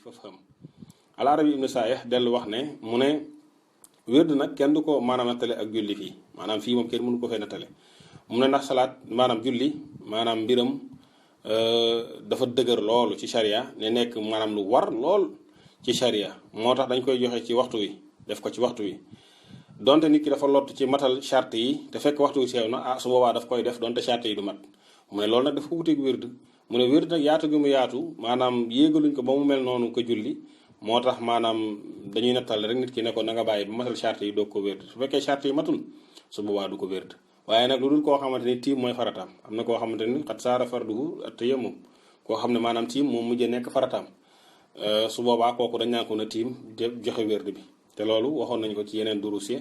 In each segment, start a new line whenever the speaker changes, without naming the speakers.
fafham. al arabi ibnu saih dellu wax ne mu ne wérd nag kenn du ko maanaam nattale ak julli fii maanaam fii moom kenn mënu ko fee nattale mu ne ndax salaat maanaam julli maanaam mbiram dafa dëgër loolu ci sharia ne nekk maanaam lu war lool ci sharia moo tax dañ koy joxe ci waxtu wi def ko ci waxtu wi donte nit ki dafa lott ci matal charte yi te fekk waxtu wi seew na su boobaa daf koy def donte charte yi du mat mu ne loolu nag dafa ko wuteeg wérd mu ne wérd nag yaatu gi mu yaatu maanaam yéegaluñ ko ba mu mel noonu ko julli moo tax maanaam dañuy nattal rek nit ki ne ko na nga bàyyi ba matal charte yi doog ko wérd su fekkee charte yi matul su boobaa du ko wérd waaye nag lu dul koo xamante ni tiim mooy farataam am na koo xamante ni xat saara farduhu tayammum koo xam ne maanaam tiim moom mujjee nekk farataam su boobaa kooku dañ naan ko na tiim joxe wérd bi te loolu waxoon nañ ko ci yeneen durus yi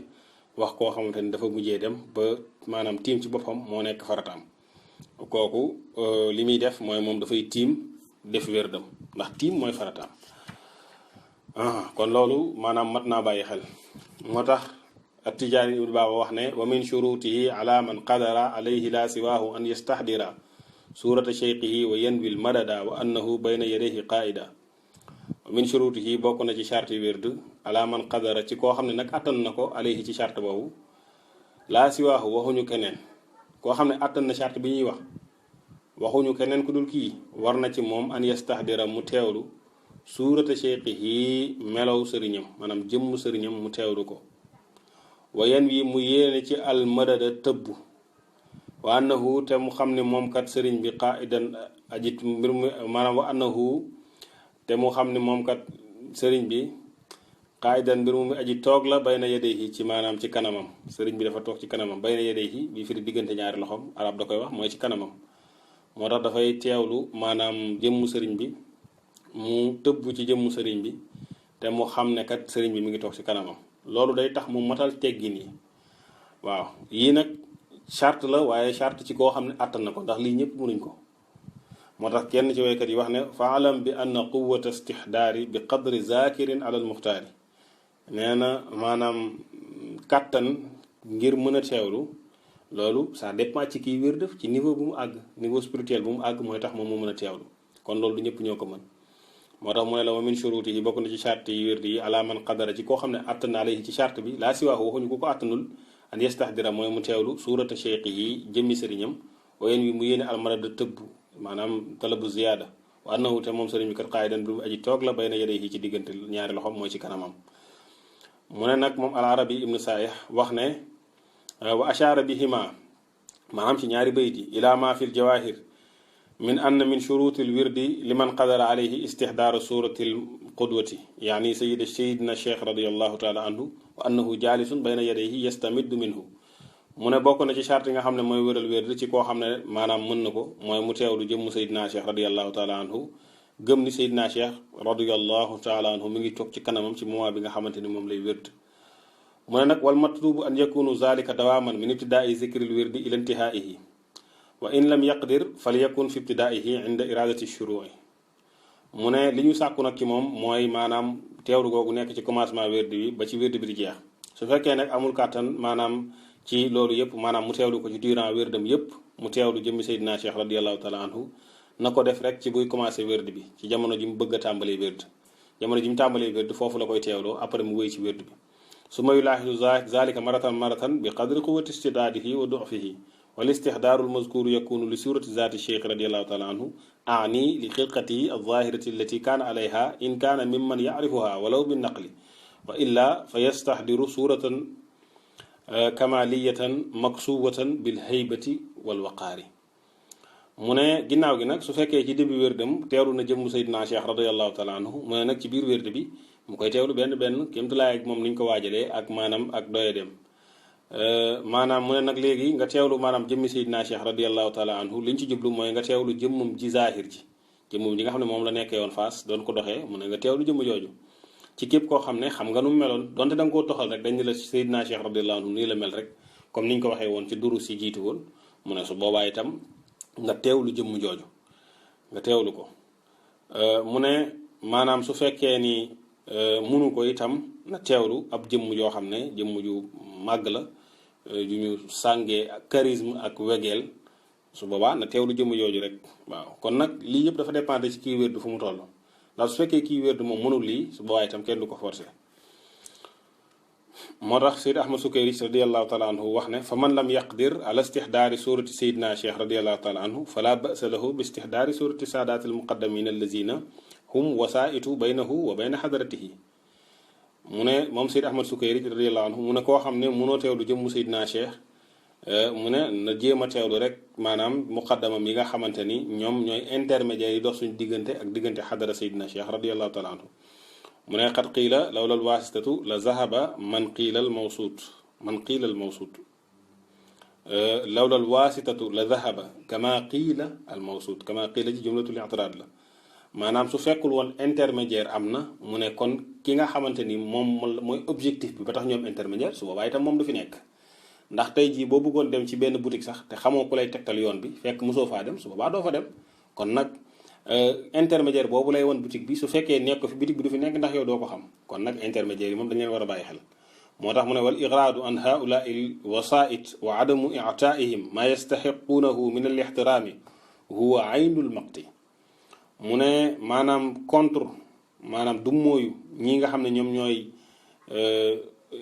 wax koo xamante ni dafa mujjee dem ba maanaam tiim ci boppam moo nekk farataam kooku li muy def mooy moom dafay tiim def wérdam ndax tiim mooy farataam kon loolu maanaam mat naa bàyyi xel moo tax at-Tijaani ibnu Baaba wax ne wa min shurutihi ala man qadara alayhi la siwaahu an yastahdira surata cheikhihi wa yanwil madada wa annahu bayna yadayhi qaida wa min shurutihi bokk na ci charte wérd ala man qadara ci koo xam ne nag attan na ko alayhi ci charte boobu la siwaahu waxuñu keneen koo xam ne attan na charte bi ñuy wax waxuñu keneen ku dul kii war na ci moom an yastahdira mu teewlu suurata cheikhihi melow sëriñam maanaam jëmm sëriñam mu teewlu ko wa yan wi mu yéene ci al madada tëbb wa annahu te mu xam ne moom kat sëriñ bi qaidan ajit mbir mu maanaam wa annahu te mu xam ne moom kat sëriñ bi qaidan mbir mu aji toog la bayna yadayhi ci maanaam ci kanamam sëriñ bi dafa toog ci kanamam bayna yadayhi bi firi diggante ñaari loxom arab da koy wax mooy ci kanamam moo tax dafay teewlu maanaam jëmmu sëriñ bi mu tëbb ci jëmmu sëriñ bi te mu xam ne kat sëriñ bi mi ngi toog ci kanamam loolu day tax mu matal teggin yi waaw yii nag charte la waaye charte ci koo xam ne àttan na ko ndax lii ñëpp mënuñ ko moo tax kenn ci waykat yi wax ne fa alam bi anna quwwata istihdaari bi qadri zakirin ala al muxtaari nee na maanaam kàttan ngir mën a teewlu loolu ça dépend ci kii wér def ci niveau bu mu àgg niveau spirituel bu mu àgg mooy tax moom mu mën a teewlu kon loolu du ñëpp ñoo ko mën moo tax mu ne la wa min shuruti yi bokk na ci charte yi wérdi yi ala man qadara ci koo xam ne àttan na alayhi ci charte bi laa si waaxu waxuñu ku ko àttanul an yastahdira mooy mu teewlu suurata cheikh yi jëmmi sëriñam wayen wi mu yéene almarada tëbb maanaam talabu ziyaada wa annahu te moom sëriñ bi kat qaayidan bi aji toog la bayna yadayhi ci diggante ñaari loxom mooy ci kanamam mu ne nag moom al arabi ibnu saih wax ne wa ashaara bihima maanaam ci ñaari bayit yi ila ma fi l jawahir min ann min shuruti l wirdi liman qadara alayhi istihdaaru surati l qudwati yaani sayidna cheikh radiallahu taala anhu wa annahu jaalisun bayna yadayhi yastamiddu minhu mu ne bokk na ci charte yi nga xam ne mooy wéral wérd ci koo xam ne maanaam mën na ko mooy mu teewlu jëmm sayidna cheikh radiallahu taala anhu gëm ni sayidna cheikh radiallahu taala anhu mi ngi toog ci kanamam ci moment bi nga xamante ni moom lay wérd mu ne nag wal matlubu an yakunu zalika dawaman min ibtidaai zikril wirdi ila intihaihi wa in lam yaqdir fal yakun fi ibtidaihi inda iradati shurui mu ne li ñu sàkku nag ci moom mooy maanaam teewlu googu nekk ci commencement wérdi bi ba ci wérdi bi di jeex su fekkee nag amul kàttan maanaam ci loolu yëpp maanaam mu teewlu ko ci durant wérdam yëpp mu teewlu jëmmi Seydina Cheikh radiallahu taala anhu na ko def rek ci buy commencé wérdi bi ci jamono ji mu bëgg a tàmbalee wérd jamono ji mu tàmbalee wérd foofu la koy teewloo après mu wéy ci wérd bi su ma yulaaxisu zalika maratan bi qadri quwwati istidaadihi wa dufihi wal istihdaaru almazkuru yakunu li surati zati cheikh radiallahu taala anhu ani li xilqati alzahirati allati kaana alayha in kaana mimman yacrifuha walaw bi naqli wa illa fa yastahdiru suratan kamaliyatan maksuwatan bil haybati wal waqaari mu ne ginnaaw gi nag su fekkee ci début wérdam teewlu na jëmm Seydina Cheikh radiallahu taala anhu mu ne nag ci biir wérd bi mu koy teewlu benn kémtulaay ak moom ni ñu ko waajalee ak maanaam ak doye dem maanaam mu ne nag léegi nga teewlu maanaam jëmmi Seydina Cheikh radiallahu taala anhu li ñu ci jublu mooy nga teewlu jëmmum ji zahir ji jëmmum ji nga xam ne moom la nekkee woon Faas doon ko doxee mu ne nga teewlu jëmm jooju ci képp koo xam ne xam nga nu mu meloon donte da nga koo toxal rek dañ ne la Seydina Cheikh radiallahu anhu nii la mel rek comme ni ñu ko waxee woon ci duru si jiitu woon mu ne su boobaa itam nga teewlu jëmm jooju nga teewlu ko mu ne maanaam su fekkee ni munu ko itam na teewlu ab jëmm joo xam ne jëmm ju màgg la ju ñu sàngee ak charisme ak wegeel su boobaa na teewlu jëmm jooju rek waaw kon nag lii yëpp dafa dépendre ci kii wérdu fu mu toll ndax su fekkee kii wérd moom mënul lii su boobaa itam kenn du ko forcé moo tax Seyd Ahmad Sukayri radiallahu taala anhu wax ne fa man lam yaqdir ala istihdaari surati sayidna cheikh radiallahu taala anhu fala ba'sa lahu bi istihdaari surati saadaati almuqaddamin allazina hum wasaitu baynahu wa bayna xadaratihi mu ne moom Seyd Ahmad Sukayri radiallahu anhu mu ne koo xam ne mënoo teewlu jëmmu sayidna cheikh mu ne na jéem a teewlu rek maanaam muqaddamam yi nga xamante ni ñoom ñooy intermédiaire yi dox suñu diggante ak diggante xadara sayidna cheikh radiallahu taala anhu mu ne xat qiila lawla alwaasitatu la zahaba man qiila almawsuut lawla alwaasitatu la zahaba kama qiila almawsuut kama qiila ci jumlatul i'tiraad la maanaam su fekkul woon intermédiaire am na mu ne kon ki nga xamante ni moom mooy objectif bi ba tax ñoom intermédiaire su boobaa itam moom du fi nekk ndax tey jii boo bëggoon dem ci benn boutique sax te xamoo ku lay tegtal yoon bi fekk mosoo faa dem su boobaa doo fa dem kon nag intermédiaire boobu lay woon boutique bi su fekkee nekk ko fi boutique bi du fi nekk ndax yow doo ko xam kon nag intermédiaire yi moom dañ leen war a bàyyi xel moo tax mu ne wal igraadu an haulaai l wasait wa adamu itaihim ma yastaxiquunahu min al ixtiraami huwa aynul maqti mu ne maanaam contre maanaam du mooyu ñi nga xam ne ñoom ñooy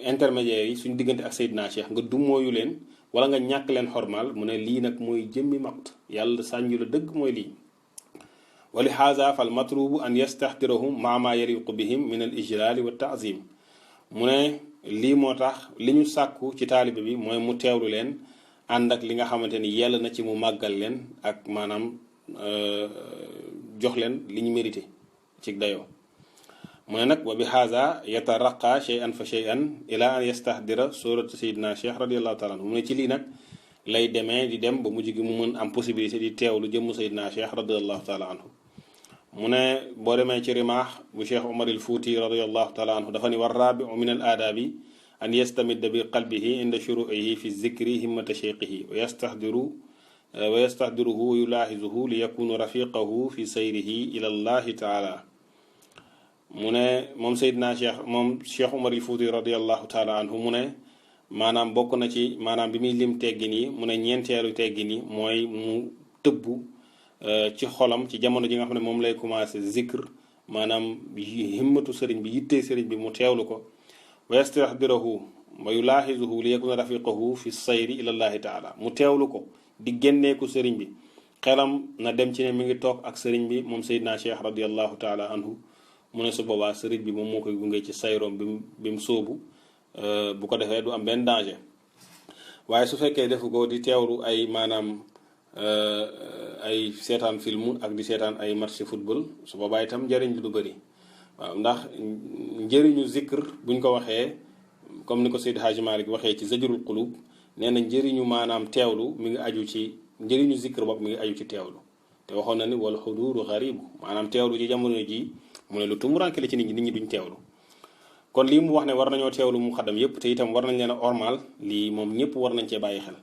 intermédiaires yi suñu diggante ak Seydina Cheikh nga du mooyu leen wala nga ñàkk leen xormaal mu ne lii nag mooy jëmmi maqt yàlla sànju la dëgg mooy lii wa li haza fal matlubu an yastaxdirahum maa maa yaliqu bihim min al ijlaali wa taazim mu ne lii moo tax li ñu sàkku ci taalibe bi mooy mu teewlu leen ànd ak li nga xamante ni yell na ci mu màggal leen ak maanaam jox leen li ñu mérité ci dayoo mu ne nag wa bi haza yataraqa shay'an fa shay'an ila an yastahdira suratu sayidina cheikh radiallahu taala anhu mu ne ci lii nag lay demee di dem ba mujj gi mu mën am possibilité di teewlu jëmmu sayidina cheikh radiallahu taala anhu mu ne boo demee ci rimaax bu cheikh Omar il Fuuti radiallahu taala anhu dafa ni war rabiu min al aadaabi an yastamidda bi qalbihi inda shuruihi fi zikri himmata cheikhihi wa yastahdiruhu wa yulaahizuhu li yakunu rafiqahu fi sayrihi ila allahi taala mu ne moom Seydina Cheikh moom Cheikh Omar il Fuuti radiallahu taala anhu mu ne maanaam bokk na ci maanaam bi muy lim teggin yi mu ne ñeenteelu teggin yi mooy mu tëbbu ci xolam ci jamono ji nga xam ne moom lay commencé zikr maanaam himmatu sëriñ bi yittee sëriñ bi mu teewlu ko wa yastahdirahu wa yulaahizuhu li yakuna rafiqahu fi sayri ilallahi taala mu teewlu ko di génneeku sëriñ bi xelam na dem ci ne mi ngi toog ak sëriñ bi moom Seydina Cheikh radiallahu taala anhu mu ne su boobaa sëriñ bi moom moo koy gunge ci sayroom bi mu sóobu bu ko defee du am benn danger waaye su fekkee defu ko di teewlu ay maanaam ay seetaan film ak di seetaan ay match football su boobaa itam njëriñ du bëri waaw ndax njëriñu zikr buñ ko waxee comme ni ko Seydi Hadji Malick waxee ci Zajrul Qulub nee na njëriñu maanaam teewlu mi ngi aju ci njëriñu zikr bopp mi ngi aju ci teewlu te waxoon na ni wal xuduuru xaribu maanaam teewlu ci jamono ji mu ne lu tumuranke la ci nit ñi duñ teewlu kon lii mu wax ne war nañoo teewlu mu xaddam yépp te itam war nañ leen a ormal lii moom ñëpp war nañ cee bàyyi xel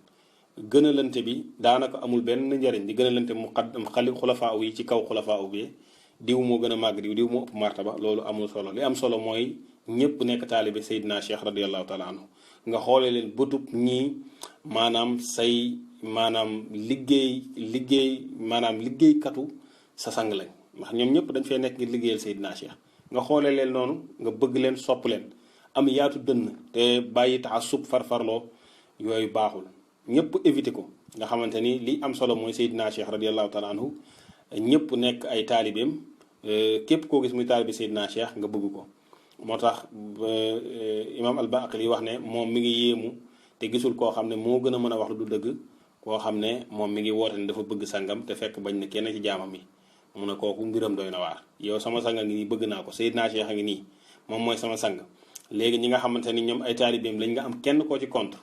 gënalante bi daanaka amul benn njëriñ di gënalante mu xaddam xulafaa yi ci kaw xulafaa bi diw moo gën a màgg diw moo ëpp martaba loolu amul solo li am solo mooy ñëpp nekk taalibe Seydina Cheikh radiallahu taala anhu nga xoole leen bëtub ñii maanaam say maanaam liggéeykatu sa sang lañ ndax ñoom ñëpp dañ fee nekk ngir liggéeyal Seydina Cheikh nga xoole leen noonu nga bëgg leen sopp leen am yaatu dënn te bàyyi taasub farfarloo yooyu baaxul ñëpp éviter ko nga xamante ni li am solo mooy Seydina Cheikh radiallahu taala anhu ñëpp nekk ay taalibeem képp koo gis muy taalibe Seydina Cheikh nga bëgg ko moo tax imam al-Baqili wax ne moom mi ngi yéemu te gisul koo xam ne moo gën a mën a wax lu du dëgg koo xam ne moom mi ngi woote ne dafa bëgg sangam te fekk bañ ne kenn ci jaamam yi mu ne kooku mbiram doy na waar yow sama sang a ngi nii bëgg naa ko Seydina Cheikh a ngi nii moom mooy sama sang léegi ñi nga xamante ni ñoom ay taalibeem lañ nga am kenn koo ci contre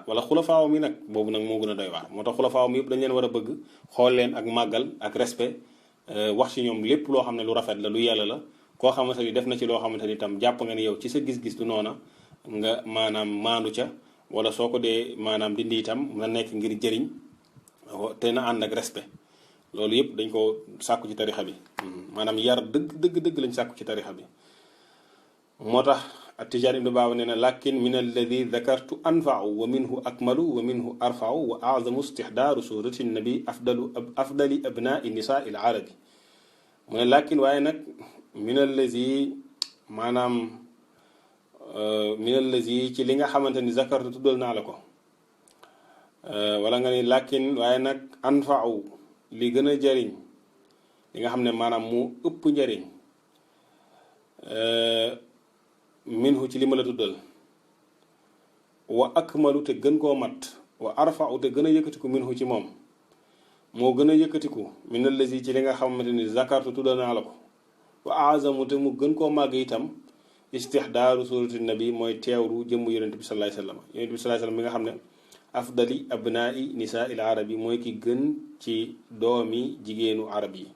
wala xulafaaw mi nag boobu nag moo gën a doy waar moo tax xulafaaw mi yëpp dañ leen war a bëgg xool leen ak màggal ak respect wax ci ñoom lépp loo xam ne lu rafet la lu yàlla la koo xamante ni def na ci loo xamante ni itam jàpp nga ne yow ci sa gis-gis du noona nga maanaam maandu ca wala soo ko dee maanaam dindi itam na nekk ngir jëriñ te na ànd ak respect loolu yëpp dañ ko sàkku ci tarixa bi maanaam yar dëgg lañ sàkku ci tarixa bi moo tax Tijaan ibnu Baaba nee na lakin min alladi dakartu anfau wa minhu akmalu wa minhu arfau wa azamu istihdaaru surati nabi afdali abnai nisaa il arabi mu ne làkkin waaye nag minal lazi maanaam minal lazi ci li nga xamante ni zakartu tuddal naa la ko wala nga ni làkkin waaye nag anfa'u li gën a jariñ li nga xam ne maanaam mu ëpp njariñ minhu ci li ma la tuddal wa akmalu te gën koo mat wa arfa'u te gën a yëkkatiku minhu ci moom moo gën a yëkkatiku minal lazi ci li nga xamante ni zakartu tuddal naa la ko wa azamu te mu gën koo màgg itam istihdaaru surati nabi mooy teewru jëmm yonent bi sallallahu alayhi wasallam yonent bi sallallahu alayhi wasallam mi nga xam ne afdali abnaa'i nisaa il arab yi mooy ki gën ci doomi jigéenu arab yi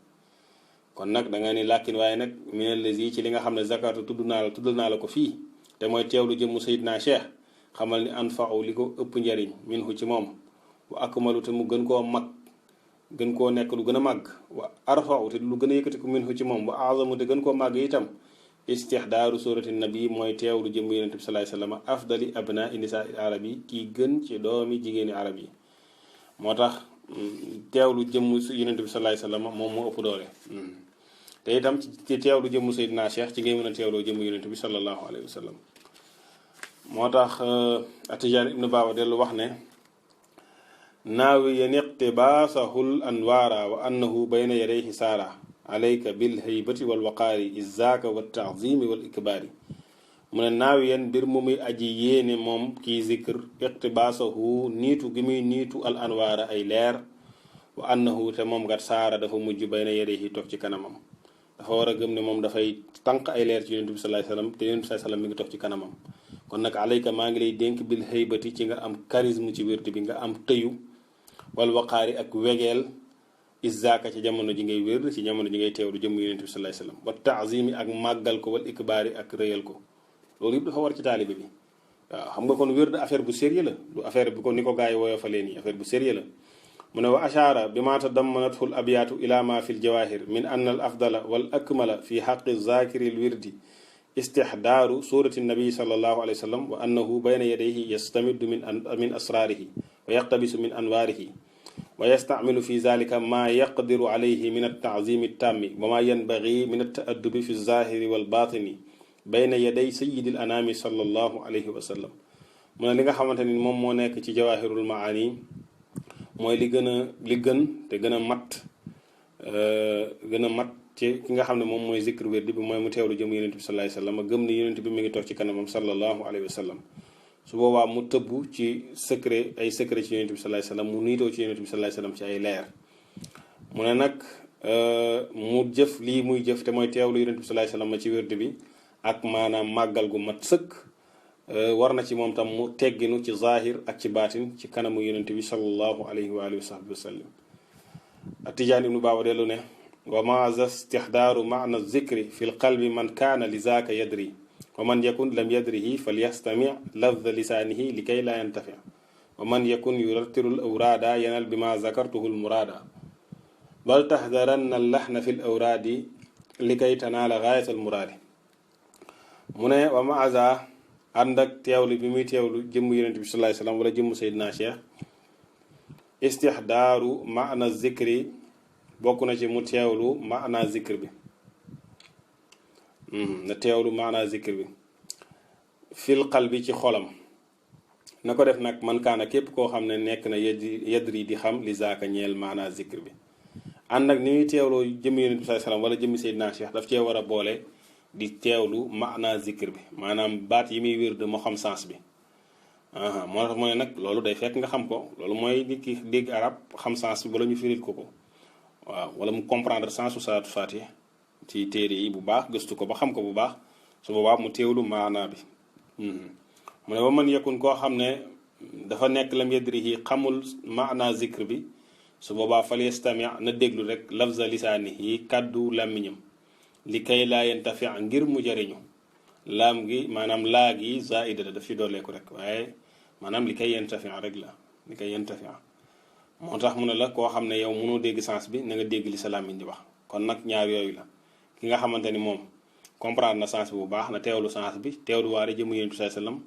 kon nag da nga ni làkkin waaye nag minal lazi ci li nga xam ne zakartu tuddal naa la ko fii te mooy teewlu jëmmu sayidna cheikh xamal ni anfa'u li ko ëpp njariñ minhu ci moom wa akmalu te mu gën koo mag gën koo nekk lu gën a màgg wa arfa'u te lu gën a yëkkati ko minhu ci moom wa azamu te gën koo màgg itam istihdaaru surati nabi mooy teewlu jëmm yonent bi sallallahu alayhi wasallam afdali abnaa'i nisaa arab yi kii gën ci doomi jigéeni arab yi moo tax teewlu jëmm yonent bi sallallahu alayhi wasallam moom moo ëpp doole te itam ci teewlu jëmm Seydina Cheikh ci ngay mën a teewloo jëmm yonent bi sallallahu alayhi wasallam moo tax Atijaan ibnu Baaba dellu wax ne naawiyan iqtibaasahul anwaara wa annahu bayna yadayhi saara alayka bil haybati wal waqaari izzaaka wa taazimi wal ikbaari mu ne naawiyan mbir mu muy aji yéene moom kii zikr iqtibaasahu niitu gi muy niitu al anwaara ay leer wa annahu te moom gat saara dafa mujj bayna yadayhi toog ci kanamam dafa war a gëm ne moom dafay tànq ay leer ci yonent bi sallallahu alayhi wasallam te yonent bi sallallahu alayhi wasallam mi ngi toog ci kanamam kon nag alayka maa ngi lay dénk bil haybati ci nga am charisme ci wérdi bi nga am tëyu wal waqaari ak wegeel izzaaka ci jamono ji ngay wér ci jamono ji ngay teewlu jëmm yonent bi sallallahu alayhi wasallam wa taazimi ak màggal ko wal ikbaari ak rëyal ko loolu yëpp dafa war ci taalibe bi waaw xam nga kon wér de affaire bu sérieux la du affaire bi ko ni ko gars yi woyofalee nii affaire bu sérieux la mu ne wa ashaara bi ma tadammanathu al abyaatu ila ma fi l jawahir min anna al afdala wal akmala fi xaqi zakiri l wirdi istihdaaru surati nabi sallallahu alayhi wa sallam wa annahu bayna yadayhi yastamiddu min asrarihi wa yaqtabisu min anwaarihi wa yastacmilu fi zalika ma yaqdiru alayhi min altaazimi altammi wa ma yanbagi min alta'addubi fi lzahiri walbatini bayna yaday sayidi l anaami sallallahu alayhi wa sallam mu ne li nga xamante ni moom moo nekk ci jawahirul maani mooy li gën te gën a mat ci ki nga xam ne moom mooy zikr wérdi bi mooy mu teewlu jëm yonent bi sallallahu alayhi wa sallam gëm ni yonent bi mi ngi toog ci kanamam sallallahu alayhi wa sallam su boobaa mu tëbb ci secret ay secret ci yonent bi sallallahu alayhi wasallam mu niitoo ci yonent bi sallallahu alayhi wasallam ci ay leer mu ne nag mu jëf lii muy jëf te mooy teewlu yonent bi sallallahu alayhi wasallam ci wérdi bi ak maanaam màggal gu mat sëkk war na ci moom tam mu tegginu ci zahir ak ci baatin ci kanamu yonent bi sallallahu alayhi wa alihi wa sahbihi wa sallam Atijaan ibnu Baaba dellu ne wa maaza istihdaaru maana zikri fi lqalbi man kaana li zaaka yadri wa man yakun lam yadrihi falyastami lafza lisaanihi li kay laa yantafi wa man yakun yurattiru l awraada yanal bi ma zakartuhu l muraada bal tahdaranna allaxna fi l awraadi li kay tanaala gaayat al muraadi mu ne wa maaza ànd ak teewlu bi muy teewlu jëmm yonent bi sallallahu alayhi wasallam wala jëmm Seydina Cheikh istihdaaru maana zikri bokk na ci mu teewlu maana zikr bi na teewlu maana zikr bi fil qalbi ci xolam na ko def nag man kaana képp koo xam ne nekk na yadri di xam li zaaka ñeel maana zikr bi ànd ak ni muy teewloo jëmm yonent bi sallallahu alayhi wasallam wala jëmm Seydina Cheikh daf cee war a boole di teewlu maana zikr bi maanaam baat yi muy wér de moo xam sens bi moo tax mu ne nag loolu day fekk nga xam ko loolu mooy nit ki dégg arab xam sens bi wala ñu firil ko waaw wala mu comprendre sensu salaatu faatiha ci téere yi bu baax gëstu ko ba xam ko bu baax su boobaa mu teewlu maana bi mu ne ba man yakun koo xam ne dafa nekk lam yadrihi xamul maana zikr bi su boobaa fal yastami na déglu rek lafza lisaanihi kàddu làmmiñam li kay laa yantafi ngir mu jariñu laam gi maanaam laa gi zaida la daf ci dooleeku rek waaye maanaam li kay yantafi rek la li kay yantafi moo tax mu ne la koo xam ne yow mënoo dégg sens bi na nga dégg li sa làmmiñ di wax kon nag ñaar yooyu la ki nga xamante ni moom comprendre na sens bi bu baax na teewlu sens bi teewlu waare jëmu yonent bi sallallahu alayhi wasallam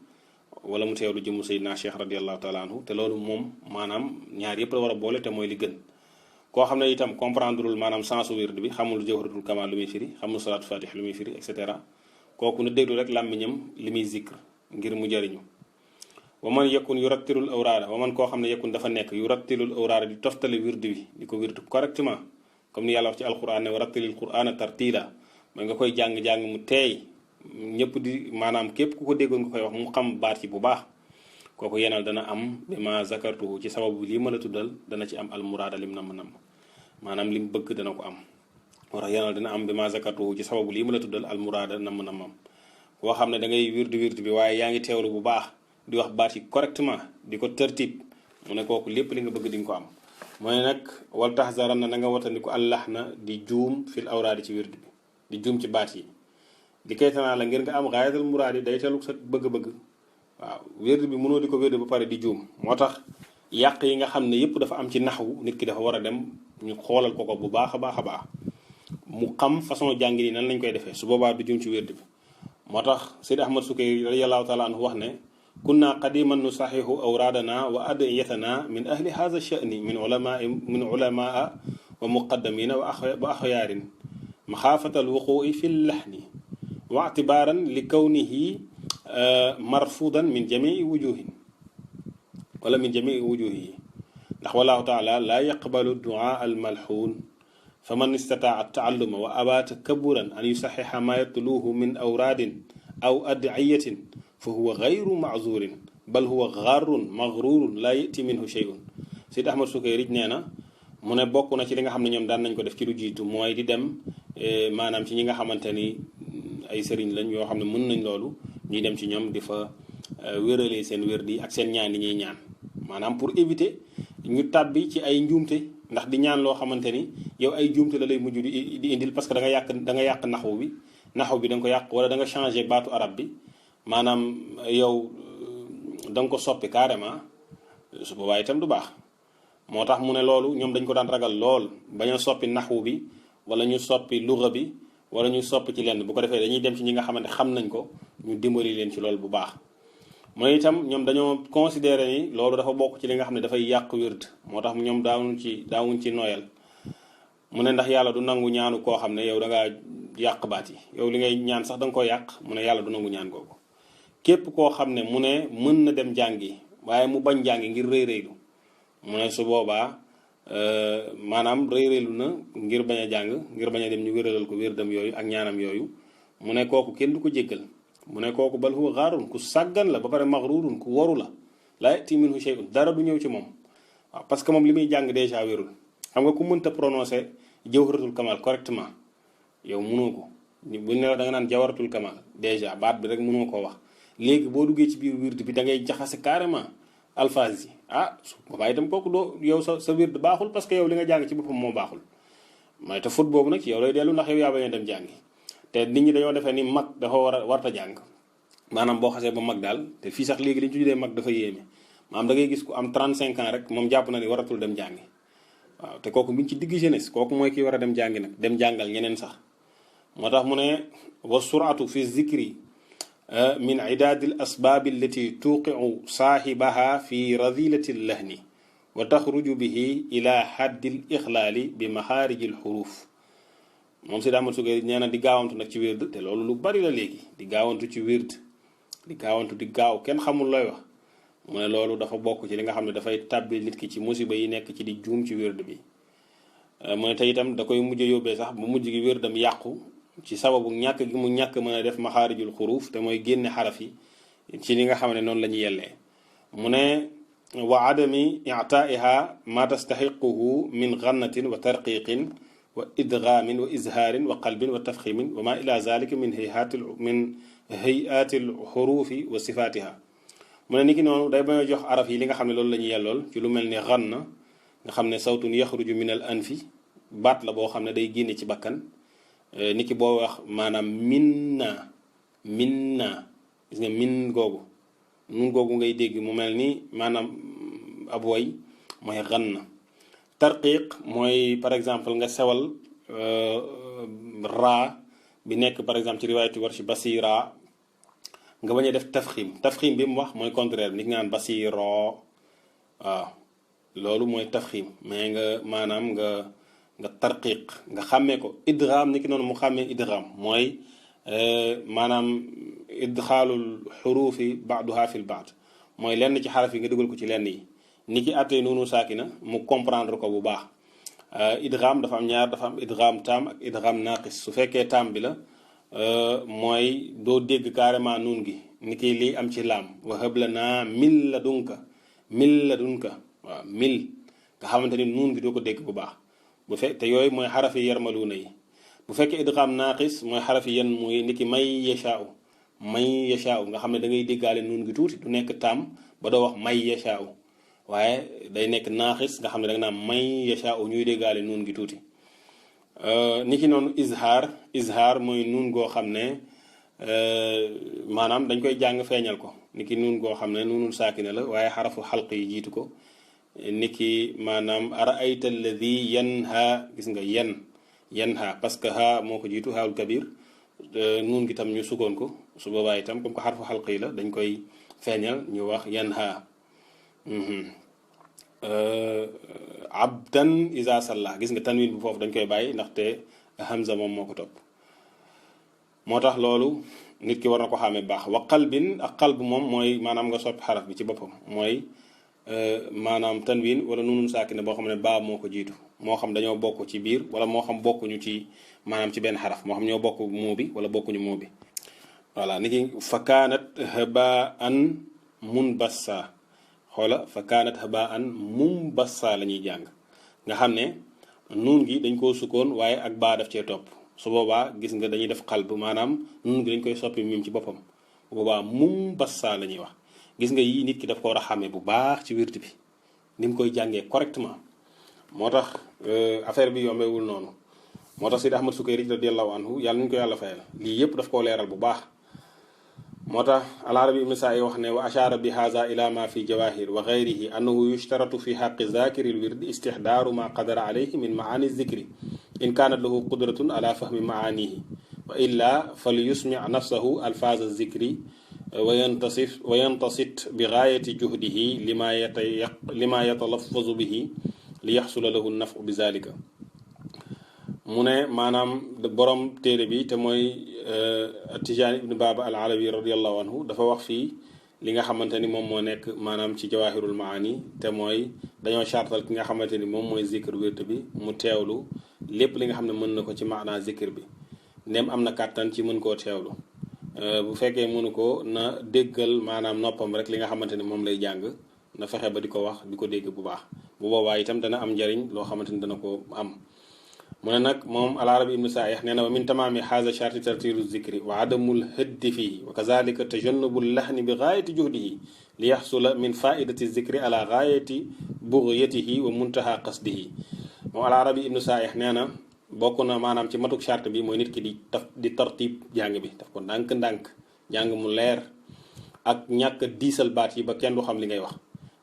wala mu teewlu jëmu Seydina Cheikh radiyallahu taala anhu te loolu moom maanaam ñaar yëpp la war a boole te mooy li gën koo xam ne itam comprendreul maanaam sensu wird bi xamul jawharatul kamal lu muy firi xamul salaatu fatih lu muy firi et cetera kooku na déglu rek làmmiñam li muy zikr ngir mu jariñu wa man yakun yurattilul awraada wa man koo xam ne yakun dafa nekk yurattilul awraada di toftale wird wi di ko wird correctement comme ni yàlla wax ci alquran ne wa rattilil qur'ana tartila mooy nga koy jàng-jàng mu teey ñëpp di maanaam képp ku ko déggoon nga koy wax mu xam baat yi bu baax kooku yenal dana am bi ma zakartuhu ci sababu lii ma la tuddal dana ci am almuraada lim namm maanaam lim bëgg dana ko am moo tax yenal dana am bi ma zakartuhu ci sababu lii ma la tuddal almuraada namm koo xam ne da ngay wird bi waaye yaa ngi teewlu bu baax di wax baat yi correctement di ko tërtib mu ne kooku lépp li nga bëgg di nga ko am mooy nag wal tahzaran na nga watandi ko allah na di juum fil awraadi ci wird bi di juum ci baat yi di kaytanaa la ngir nga am gaayatal muraadi day teelu sa bëgg-bëgg waaw wird bi mënoo di ko wird ba pare di juum moo tax yàq yi nga xam ne yépp dafa am ci naxwu nit ki dafa war a dem ñu xoolal ko bu baax a baax a baax mu xam façon jàngi yi nan lañ koy defee su boobaa du juum ci wird bi moo tax Seydi Ahmad Sukayri radiyallahu taala anhu wax ne kunna qadiman nusaxihu awraadana wa adiyatana min ahli hadha sha'ni min ulamaa wa muqaddamina wa axyaarin maxaafata alwuquui fi llahni wa ictibaaran li kawnihi marfudan min jamii wujuhin wala min jamii wujuhihi ndax wallahu taala laa yaqbalu duaa almalxuun fa man istataa taalluma wa abaa takaburan an yusaxixa maa yatluuhu min awraadin aw adiyatin fa huwa gayru maazurin bal huwa garrun magrurun laa yati minhu sheyun Seydi Ahmad Sukayri nee na mu ne bokk na ci li nga xam ne ñoom daan nañ ko def ci lu jiitu mooy di dem maanaam ci ñi nga xamante ni ay sëriñ lañ yoo xam ne mën nañ loolu ñuy dem ci ñoom di fa wéralee seen wér di ak seen ñaan yi ñuy ñaan maanaam pour éviter ñu tàbbi ci ay njuumte ndax di ñaan loo xamante ni yow ay njuumte la lay mujj di indil parce que da nga yàq naxwu bi da nga ko yàq wala da nga changé baatu arab bi maanaam yow da nga ko soppi carrément su boobaa itam du baax moo tax mu ne loolu ñoom dañ ko daan ragal lool bañ a soppi naxwu bi wala ñu soppi luga bi wala ñu soppi ci lenn bu ko defee dañuy dem ci ñi nga xamante xam nañ ko ñu dimbali leen ci loolu bu baax mu ne itam ñoom dañoo considéré ni loolu dafa bokk ci li nga xam ne dafay yàq wird moo tax ñoom daawuñ ci noyal mu ne ndax yàlla du nangu ñaanu koo xam ne yow da ngaa yàq baat yi yow li ngay ñaan sax da nga ko yàq mu ne yàlla du nangu ñaan googu képp koo xam ne mu ne mën na dem jàngi waaye mu bañ jàngi ngir rëy-rëylu mu ne su boobaa maanaam rëy-rëylu na ngir bañ a jàng ngir bañ a dem ñu wéralal ko wérdam yooyu ak ñaanam yooyu mu ne kooku kenn du ko jéggal mu ne kooku bal huwa gaarun ku sàggan la ba pare magruurun ku waru la laa yati minhu shay'un dara du ñëw ci moom waaw parce que moom li muy jàng déjà wérul xam nga ku mënta prononcer jawharatul kamal correctement yow mënoo ko buñ ne la da nga naan jawharatul kamal déjà baat bi rek mënoo koo wax léegi boo duggee ci biir wird bi da ngay jaxase carrément alphase yi su boobaa itam kooku doo yow sa wird baaxul parce que yow li nga jàng ci boppam moo baaxul mooy te faute boobu nag ci yow lay dellu ndax yow yaa bañ a dem jàngi te nit ñi dañoo defee ni mag dafa warta jàng maanaam boo xasee ba mag daal te fii sax léegi li ñu tuddee mag dafa yéeme maanaam da ngay gis ku am 35 ans rek moom jàpp na ni waratul dem jàngi waaw te kooku mi ngi ci digg jeunesse kooku mooy kii war a dem jàngi nag dem jàngal ñeneen sax moo tax mu ne wa suratu fi zikri min idaadi al asbaabi allati tuqiu saahibaha fi radilati llahni wa taxruju bihi ila xaddi l ixlaali bi maxaariji l xuruuf moom Seydi Ahmad Sukayri nee na di gaawantu nag ci wird te loolu lu bari la léegi di gaawantu ci wird di gaawantu di gaaw kenn xamul looy wax mu ne loolu dafa bokk ci li nga xam ne dafay tàbbi nit ki ci musiba yi nekk ci di juum ci wird bi mu ne te itam da koy mujj yóbbee sax bu mujj gi wirdam yàqu ci sababu ñàkk gi mu ñàkk mën a def maxaarijul xuruuf te mooy génne xaraf yi ci li nga xam ne noonu la ñu yellee mu ne wa adami itaaiha ma tastaxiquhu min gannatin wa tarqiqin wa idgaamin wa izhaarin wa qalbin wa tafximin wa ma ila zalika min hayaati lxuruufi wa sifaatiha mu ne ni ki noonu day bañ a jox araf yi li nga xam ne loolu la ñu yellool ci lu mel ni ganna nga xam ne sawtun yaxruju min al anfi baat la boo xam ne day génne ci bakkan ni ki boo wax maanaam minna gis nga min googu nun googu ngay dégg mu mel ni maanaam ab woy mooy ganna tarqiq mooy par exemple nga sewal raa bi nekk par exemple ci riwaayatu war ci basira nga bañ a def tafxim bi mu wax mooy contraire nit nga naan basiro waaw loolu mooy tafxim mais nga maanaam nga tarqiq nga xàmmee ko idgham ni ki noonu mu xàmmee idgham mooy maanaam idxaalul xuruufi baaduha fil baad mooy lenn ci xaraf yi nga dugal ko ci lenn yi ni ki àttee noonu saakina mu comprendre ko bu baax idgham dafa am ñaar dafa am idgham taam ak idgham naaqis su fekkee taam bi la mooy doo dégg carrément nuun gi ni ki lii am ci laam wa hab lanaa min ladunka waaw mil nga xamante ni nuun gi doo ko dégg bu baax bu fekk te yooyu mooy xaraf yi yarmaluuna yi bu fekkee idgham naaqis mooy xaraf yi yan muy ni ki may yashaa'u nga xam ne da ngay déggaale nuun gi tuuti du nekk taam ba doo wax may yashaa'u waaye day nekk naaqis nga xam ne da nga naan may yashaa'u ñuy déggaale nuun gi tuuti ni ki noonu izhaar mooy nuun goo xam ne maanaam dañ koy jàng feeñal ko ni ki nuun goo xam ne nuunul saakina la waaye xarafu xalq yi jiitu ko ni ki maanaam araayta alladi yanha gis nga yanha parce que ha moo ko jiitu haawul kabir nuun gi tam ñu sukkoon ko su boobaa itam comme que xarfu xalq yi la dañ koy feeñal ñu wax yanha abdan isa salla gis nga tanwin bu foofu dañ koy bàyyi ndaxte hamza moom moo ko topp moo tax loolu nit ki war na ko xàmmee baax wa qalbin ak qalb moom mooy maanaam nga soppi xaraf bi ci boppam mooy maanaam tanwin wala nunun saakina boo xam ne baa moo ko jiitu moo xam dañoo bokk ci biir wala moo xam bokkuñu ci maanaam ci benn xaraf moo xam ñoo bokk moo bi wala bokkuñu moo bi voilà ni ki fa kaanat habaan munbassa xoola fa kaanat habaan mumbassa la ñuy jàng nga xam ne nuun gi dañ koo sukkoon waaye ak baa daf cee topp su boobaa gis nga dañuy def xalb maanaam nuun gi dañ koy soppi mim ci boppam bu boobaa mumbassa la ñuy wax gis nga yii nit ki daf ko war a xàmmee bu baax ci wird bi ni mu koy jàngee correctement moo tax affaire bi yombewul noonu moo tax Sidi Ahmad Sukayri radiyallahu anhu yàlla nañu ko yàlla fayal lii yëpp daf koo leeral bu baax moo tax al-Arabi ibn Sa'i wax ne wa ashara bi haza ila ma fi jawahir wa ghayrihi annahu yushtaratu fi haqqi zakiri al-wird istihdaaru ma qadara alayhi min maani zikri in kanat lahu qudratun ala fahmi maanihi wa illa falyusmi' nafsahu alfaz az-zikri wa yantasit bi ghayati juhdihi lima yatalaffazu bihi li yaxsula lahu an-naf'u bi zalika mu ne maanaam borom téere bi te mooy Tijaani ibn Baba al-Alawi radiyallahu anhu dafa wax fii li nga xamante ni moom moo nekk maanaam ci jawahirul maani te mooy dañoo chartal ki nga xamante ni moom mooy zikr wird bi mu teewlu lépp li nga xam ne mën na ko ci maanaa zikr bi ndem am na kàttan ci mën koo teewlu bu fekkee mënu ko na déggal maanaam noppam rek li nga xamante ni moom lay jàng na fexe ba di ko wax di ko dégg bu baax bu boobaa itam dana am njariñ loo xamante ni dana ko am mu ne nag moom al-Arabi ibn Sa'ih nee na wa min tamaami haza sharti tartilu zikri wa adamul hëddi fihi wa kazalika tajannubu lahni bi gaayati juhdihi li yaxsula min faidati zikri ala gaayati bugyatihi wa muntaha qasdihi moom al-Arabi ibn Sa'ih nee na bokk na maanaam ci matuk charte bi mooy nit ki di tartib jàng bi daf ko ndànk-ndànk jàng mu leer ak ñàkk diisal baat yi ba kenn du xam li ngay wax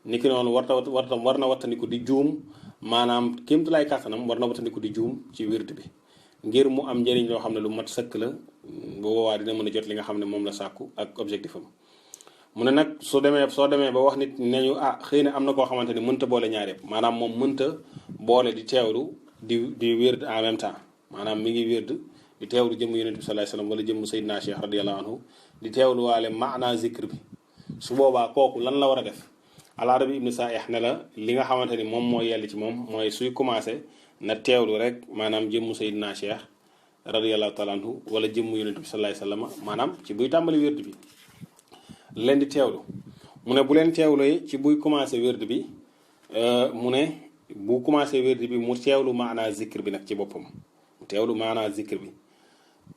ni ki noonu war na wattandiku di juum maanaam kémtu lay kàttanam war na wattandiku di juum ci wird bi ngir mu am njëriñ loo xam ne lu mat sëkk la bu boobaa dina mën a jot li nga xam ne moom la sàkku ak objectif am mu ne nag soo demee ba wax nit ne ñu xëy na am na koo xamante ni mënta boole ñaar yëpp maanaam moom mënta boole di teewlu di wird en même temps maanaam mi ngi wird di teewlu jëmm yonent bi sallallahu alayhi wasallam wala jëmm Seydina Cheikh radiyallahu anhu di teewlu waale maanaa zikr bi su boobaa kooku lan la war a def al-Arabi ibn Sa'ih ne la li nga xamante ni moom moo yell ci moom mooy suy commencé na teewlu rek maanaam jëmmu Seydina Cheikh radiyallahu ta'ala anhu wala jëmmu yonent bi sallallahu alayhi wasallam maanaam ci buy tàmbali wérd bi leen di teewlu mu ne bu leen teewloo ci buy commencé wérd bi mu ne bu commencé wérd bi mu teewlu maanaa zikr bi nag ci boppam mu teewlu maanaa zikr bi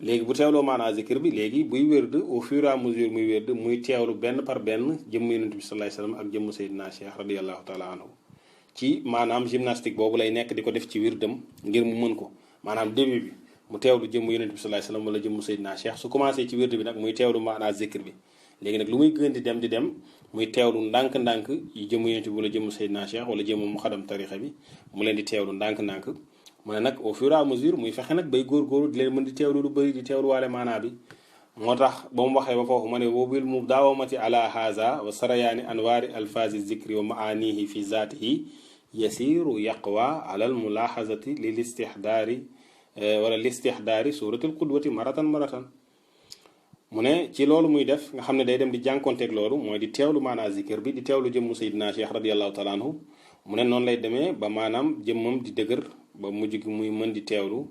léegi bu teewloo maanaa zikr bi léegi buy wérd au fur et à mesure muy wérd muy teewlu benn par benn jëmm yonent bi sallallahu alayhi wasallam ak jëmm Seydina Cheikh radiyallahu ta'ala anhu ci maanaam gymnastique boobu lay nekk di ko def ci wirdam ngir mu mën ko maanaam début bi mu teewlu jëmm yonent bi sallallahu alayhi wasallam wala jëmm Seydina Cheikh su commencé ci wird bi nag muy teewlu maanaa zikr bi léegi nag lu muy gën di dem muy teewlu ndànk-ndànk yi jëmm yonent bi wala jëmm Seydina Cheikh wala jëmm mu xadam tarixa bi mu leen di teewlu ndànk-ndànk mu ne nag au fur et à mesure muy fexe nag bay góorgóorlu di leen mën di teewlu lu bëri di teewlu waale maanaa bi moo tax ba mu waxee ba foofu ma ne wobil mu daawamati ala haza wa sarayaani anwaari alfazi zikri wa maanihi fi zaatihi yasiru yaqwa ala al mulahazati lil istihdaari wala listihdaari suratul qudwati maratan mu ne ci loolu muy def nga xam ne day dem di jànkonteeg loolu mooy di teewlu maanaa zikir bi di teewlu jëmmu Seydina Cheikh radiallahu taala anhu mu ne noonu lay demee ba maanaam jëmmam di dëgër ba mujj gi muy mën di teewlu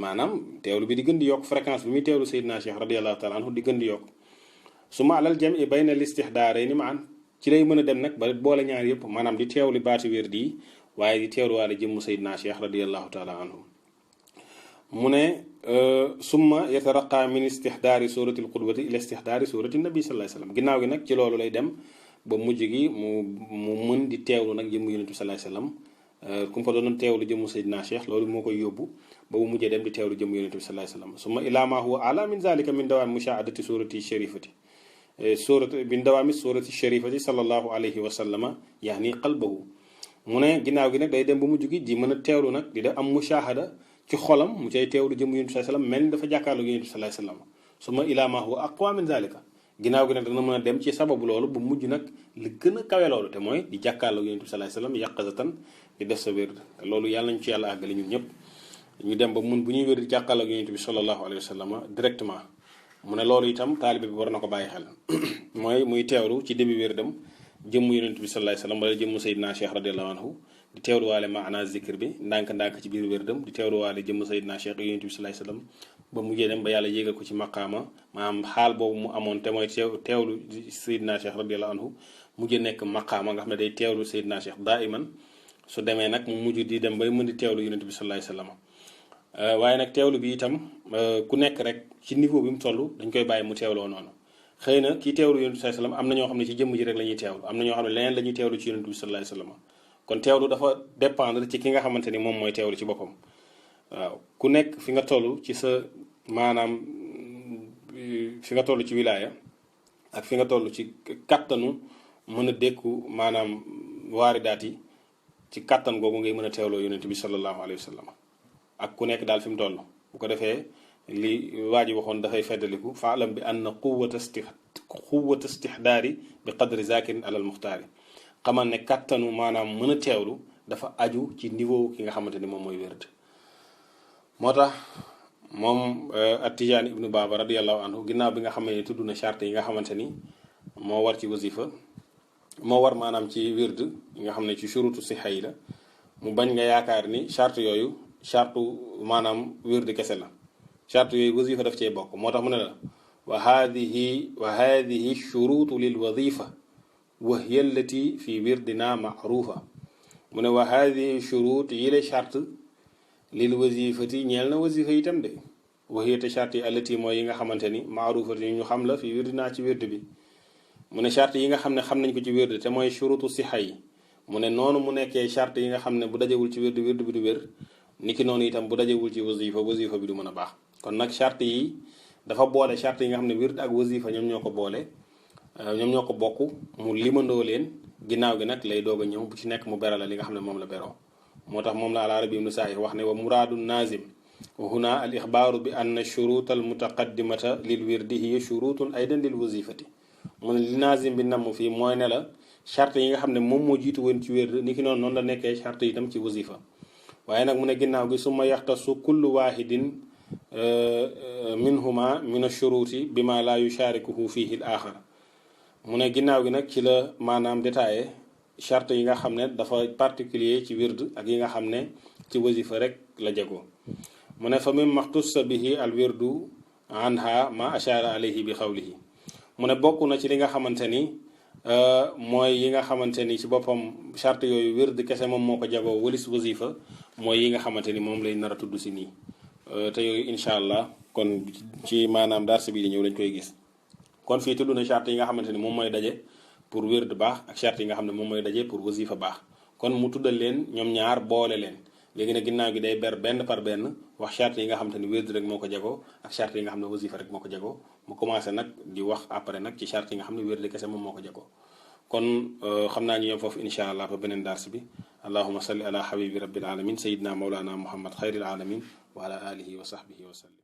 maanaam teewlu bi di gën di yokk fréquence bi muy teewlu Seydina Cheikh radiallahu taala anhu di gën di yokk su ma alal jam i bayna listihdaarayni maan ci lay mën a dem nag ba boole ñaar yëpp maanaam di teewlu baati wér di waaye di teewlu waale jëmmu Seydina Cheikh radiallahu taala anhu mu ne summa yataraqa min istihdaari suratil qudwati ila istihdaari surati nabi sallallahu alayhi wasallam ginnaaw gi nag ci loolu lay dem ba mujj gi mu mën di teewlu nag jëmmu yonent bi sallallahu alayhi wasallam ku mu fa doon teewlu jëmmu Seydina Cheikh loolu moo koy yóbbu ba mu mujjee dem di teewlu jëmmu yonent bi sallallahu alayhi wasallam summa ila ma huwa ala min zalika min dawaami mushaahadati surati sharifati surati min dawaami surati sharifati sallallahu alayhi wa sallama yaani qalbahu mu ne ginnaaw gi nag day dem ba mujj gi di mën a teewlu nag di def am mushahada ci xolam mu cay teewlu jëmm yonent bi sallallahu alayhi wasallam mel ni dafa jàkkaarloo yonent bi sallallahu alayhi wasallam summa ila ma huwa aqwa min zalika ginnaaw gi nag dana mën a dem ci sababu loolu bu mujj nag li gën a kawe loolu te mooy di jàkkaarloo yonent bi sallallahu alayhi wasallam yaqazatan di def sa wér te loolu yàlla nañ ci yàlla àggale ñun ñëpp ñu dem ba mun bu ñuy wér di jàkkaarloo yonent bi sallallahu alayhi wasallam directement mu ne loolu itam taalibe bi war na ko bàyyi xel mooy muy teewlu ci début wér dem jëmm yonent bi sallallahu alayhi wasallam wala jëmm Seydina Cheikh radiyallahu anhu di teewluwaale maana zikr bi ndànk-ndànk ci biir wérdam di teewluwaale jëmm Seydina Cheikh yonent bi sallallahu alayhi wasallam ba mujjee dem ba yàlla yéegal ko ci maqaama maanaam xaal boobu mu amoon te mooy teewlu Seydina Cheikh radiyallahu anhu mujjee nekk maqaama nga xam ne day teewlu Seydina Cheikh daa iman su demee nag mu mujj di dem bay mën di teewlu yonent bi sallallahu alayhi wasallam waaye nag teewlu bi itam ku nekk rek ci niveau bi mu toll dañ koy bàyyi mu teewloo noonu xëy na kii teewlu yonent bi sallallahu alayhi wasallam am na ñoo xam ne ci jëmm ji rek la ñuy teewlu am na ñoo xam ne leneen la ñuy teewlu ci yonent bi sallallahu alayhi wasallam kon teewlu dafa dépendre ci ki nga xamante ni moom mooy teewlu ci boppam waaw ku nekk fi nga toll ci sa maanaam fi nga toll ci wilaaya ak fi nga toll ci kattanu mën a dékku maanaam waaridaat yi ci kattan googu ngay mën a teewloo yonent bi sallallahu alayhi wasallam ak ku nekk daal fi mu toll bu ko defee li waa ji waxoon dafay feddaliku faalam bi anna quwwata istihdaari bi qadri zakirin alal muxtaari xamal ne kattanu maanaam mën a teewlu dafa aju ci niveau ki nga xamante ni moom mooy wérd moo tax moom at-Tijaani ibnu Baaba radiyallahu anhu ginnaaw bi nga xam ne tudd na charte yi nga xamante ni moo war ci wasifa moo war maanaam ci wérd yi nga xam ne ci shurutu sixa yi la mu bañ nga yaakaar ni charte yooyu charte maanaam wérd kese la charte yooyu wasifa daf cee bokk moo tax mu ne la wa haadihi shurutu lil wadifa wa hiya allati fi wirdina maarufa mu ne wa haadihi shurut yi la charte lil wasifati ñeel na wasifa itam de wa hiya te charte yi allati mooy yi nga xamante ni maarufati ñu xam la fi wirdina ci wird bi mu ne charte yi nga xam ne xam nañ ko ci wird te mooy shurutu sixa yi mu ne noonu mu nekkee charte yi nga xam ne bu dajewul ci wird bi du wér niki noonu itam bu dajewul ci wasifa bi du mën a baax kon nag charte yi dafa boole charte yi nga xam ne wird ak wasifa ñoom ñoo ko boole ñoom ñoo ko bokk mu limandoo leen ginnaaw gi nag lay doog a ñëw bu ci nekk mu berala li nga xam ne moom la beroo moo tax moom la al-Arabi ibnu Saahir wax ne wa muraadu naazim wa huna al ixbaaru bi anna shurut al mutaqaddimata lil wirdi hiya shurutun aydan lil wasifati mu ne li naazim bi namm fii mooy ne la charte yi nga xam ne moom moo jiitu woon ci wird ni ki noonu la nekkee charte itam ci wasifa waaye nag mu ne ginnaaw gi summa yaxtasu kullu waahidin minhuma min ash-shuruti bima la yusharikuhu fihi al axar mu ne ginnaaw gi nag ci la maanaam détaillé charte yi nga xam ne dafa particulier ci wird ak yi nga xam ne ci wasifa rek la jago mu ne fa mim maxtussa bihi al wirdu anha ma ashara alayhi bi xawlihi mu ne bokk na ci li nga xamante ni mooy yi nga xamante ni ci boppam charte yooyu wird kese moom moo ko jagoo walis wasifa mooy yi nga xamante ni moom lay nar a tudd si nii te yooyu incha allah kon ci maanaam dars bi di ñëw lañ koy gis kon fii tudd na charte yi nga xamante ni moom mooy daje pour wird baax ak charte yi nga xam ne moom mooy daje pour wasifa baax kon mu tuddal leen ñoom ñaar boole leen léegi nag ginnaaw gi day ber benn par benn wax charte yi nga xamante ni wird rek moo ko jagoo ak charte yi nga xam ne wasifa rek moo ko jagoo mu commencé nag di wax après nag ci charte yi nga xam ne wird kese moom moo ko jagoo kon xam naa ñu yem foofu incha allah ba beneen dars bi allahuma salli ala habibi rabbil alamin sayidina mawlana muhammad xayril alamin wa ala alihi wa sahbihi wa sallim